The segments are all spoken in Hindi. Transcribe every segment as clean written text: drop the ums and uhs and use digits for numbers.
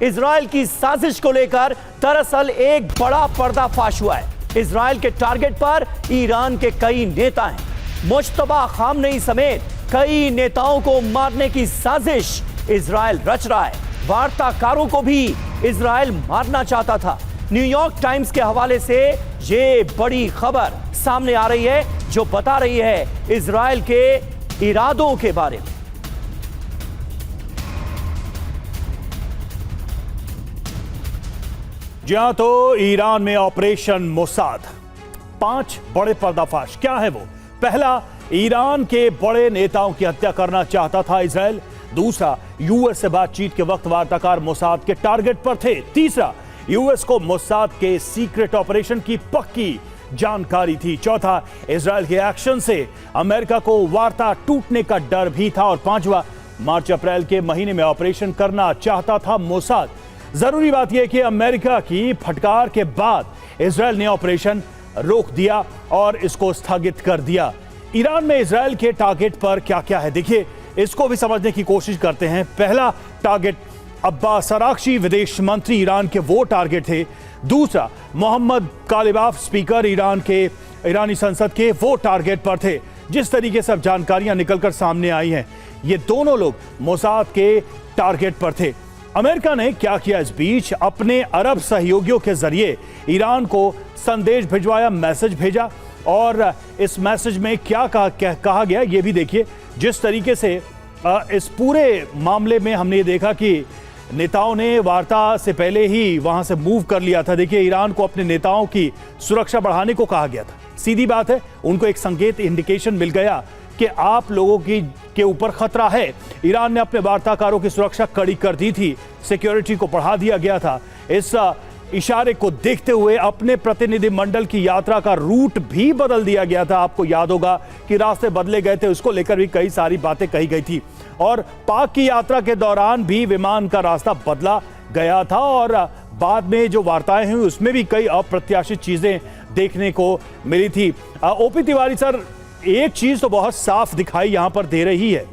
इजराइल की साजिश को लेकर दरअसल एक बड़ा पर्दाफाश हुआ है। इजराइल के टारगेट पर ईरान के कई नेता हैं। मुश्तबा खामनेई समेत कई नेताओं को मारने की साजिश इजराइल रच रहा है। वार्ताकारों को भी इजराइल मारना चाहता था। न्यूयॉर्क टाइम्स के हवाले से ये बड़ी खबर सामने आ रही है जो बता रही है इजराइल के इरादों के बारे में। जी हां, तो ईरान में ऑपरेशन मोसाद, 5 बड़े पर्दाफाश। क्या है वो? पहला, ईरान के बड़े नेताओं की हत्या करना चाहता था इजराइल। दूसरा, यूएस से बातचीत के वक्त वार्ताकार मोसाद के टारगेट पर थे। तीसरा, यूएस को मोसाद के सीक्रेट ऑपरेशन की पक्की जानकारी थी। चौथा, इजराइल के एक्शन से अमेरिका को वार्ता टूटने का डर भी था। और पांचवा, मार्च अप्रैल के महीने में ऑपरेशन करना चाहता था मोसाद। जरूरी बात यह कि अमेरिका की फटकार के बाद इजराइल ने ऑपरेशन रोक दिया और इसको स्थगित कर दिया। ईरान में इजराइल के टारगेट पर क्या क्या है, देखिए, इसको भी समझने की कोशिश करते हैं। पहला टारगेट अब्बास अराक्ची, विदेश मंत्री ईरान के, वो टारगेट थे। दूसरा, मोहम्मद कालिबाफ, स्पीकर ईरानी संसद के, वो टारगेट पर थे। जिस तरीके से अब जानकारियां निकलकर सामने आई हैं, ये दोनों लोग मोसाद के टारगेट पर थे। अमेरिका ने क्या किया इस बीच? अपने अरब सहयोगियों के जरिए ईरान को संदेश भिजवाया, मैसेज भेजा। और इस मैसेज में क्या कहा गया ये भी देखिए। जिस तरीके से इस पूरे मामले में हमने ये देखा कि नेताओं ने वार्ता से पहले ही वहां से मूव कर लिया था। देखिए, ईरान को अपने नेताओं की सुरक्षा बढ़ाने को कहा गया था। सीधी बात है, उनको एक संकेत, इंडिकेशन मिल गया कि आप लोगों के ऊपर खतरा है। ईरान ने अपने वार्ताकारों की सुरक्षा कड़ी कर दी थी, सिक्योरिटी को बढ़ा दिया गया था। इस इशारे को देखते हुए अपने प्रतिनिधिमंडल की यात्रा का रूट भी बदल दिया गया था। आपको याद होगा कि रास्ते बदले गए थे, उसको लेकर भी कई सारी बातें कही गई थी। और पाक की यात्रा के दौरान भी विमान का रास्ता बदला गया था और बाद में जो वार्ताएं हुई उसमें भी कई अप्रत्याशित चीजें देखने को मिली थी। ओपी तिवारी सर, एक चीज तो बहुत साफ दिखाई यहां पर दे रही है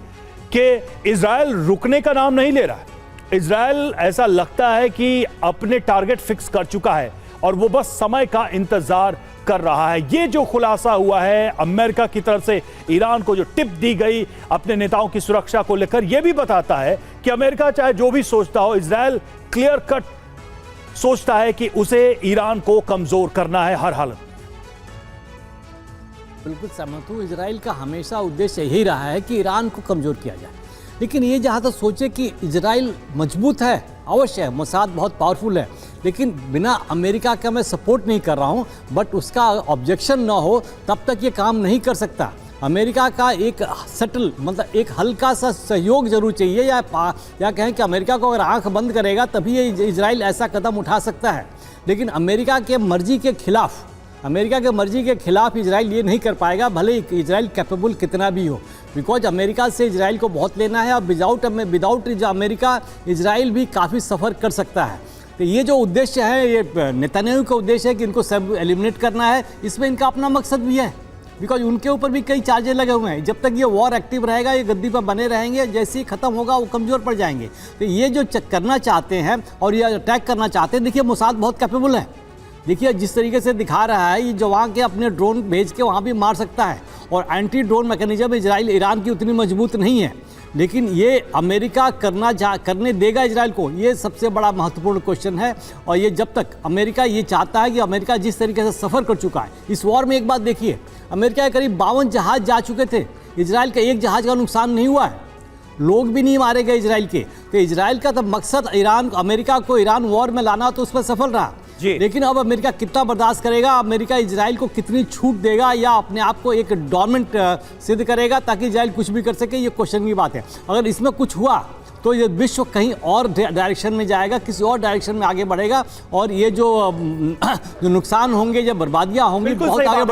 कि इजराइल रुकने का नाम नहीं ले रहा है। इजराइल ऐसा लगता है कि अपने टारगेट फिक्स कर चुका है और वो बस समय का इंतजार कर रहा है। ये जो खुलासा हुआ है अमेरिका की तरफ से ईरान को, जो टिप दी गई अपने नेताओं की सुरक्षा को लेकर, यह भी बताता है कि अमेरिका चाहे जो भी सोचता हो, इजराइल क्लियर कट सोचता है कि उसे ईरान को कमजोर करना है हर हालत। बिल्कुल सहमत हूँ। इजराइल का हमेशा उद्देश्य यही रहा है कि ईरान को कमज़ोर किया जाए। लेकिन ये जहाँ तक सोचे कि इजराइल मजबूत है, अवश्य है, मोसाद बहुत पावरफुल है, लेकिन बिना अमेरिका का मैं सपोर्ट नहीं कर रहा हूँ, बट उसका ऑब्जेक्शन ना हो तब तक ये काम नहीं कर सकता। अमेरिका का एक सटल, मतलब एक हल्का सा सहयोग जरूर चाहिए, या कहें कि अमेरिका को अगर आंख बंद करेगा तभी ये इजराइल ऐसा कदम उठा सकता है। लेकिन अमेरिका के मर्जी के खिलाफ इजराइल ये नहीं कर पाएगा, भले इजराइल कैपेबल कितना भी हो, बिकॉज अमेरिका से इजराइल को बहुत लेना है और विदाउट अमेरिका इजराइल भी काफ़ी सफ़र कर सकता है। तो ये जो उद्देश्य है, ये नेतन्याहू का उद्देश्य है कि इनको सब एलिमिनेट करना है। इसमें इनका अपना मकसद भी है, बिकॉज उनके ऊपर भी कई चार्जेस लगे हुए हैं। जब तक ये वॉर एक्टिव रहेगा, ये गद्दी पर बने रहेंगे, जैसे ही ख़त्म होगा वो कमज़ोर पड़ जाएंगे। तो ये जो करना चाहते हैं और ये अटैक करना चाहते हैं, देखिए मोसाद बहुत कैपेबल है। देखिए जिस तरीके से दिखा रहा है, ये जो वहाँ के अपने ड्रोन भेज के वहाँ भी मार सकता है। और एंटी ड्रोन मैकेनिज्म ईरान की उतनी मजबूत नहीं है, लेकिन ये अमेरिका करने देगा इजराइल को, ये सबसे बड़ा महत्वपूर्ण क्वेश्चन है। और ये जब तक अमेरिका ये चाहता है कि अमेरिका जिस तरीके से सफ़र कर चुका है इस वॉर में, एक बात देखिए, अमेरिका के करीब 52 जहाज़ जा चुके थे, इजराइल का एक जहाज़ का नुकसान नहीं हुआ है, लोग भी नहीं मारे गए इजराइल के। तो इजराइल का तो मकसद अमेरिका को ईरान वॉर में लाना, तो उस पर सफल रहा। लेकिन अब अमेरिका कितना बर्दाश्त करेगा, अमेरिका इजराइल को कितनी छूट देगा या अपने आप को एक डोमिनेंट सिद्ध करेगा ताकि इजराइल कुछ भी कर सके, ये क्वेश्चन की बात है। अगर इसमें कुछ हुआ तो ये विश्व कहीं और डायरेक्शन में जाएगा, किसी और डायरेक्शन में आगे बढ़ेगा और ये जो नुकसान होंगे, जो बर्बादियां होंगी, बहुत आगे बढ़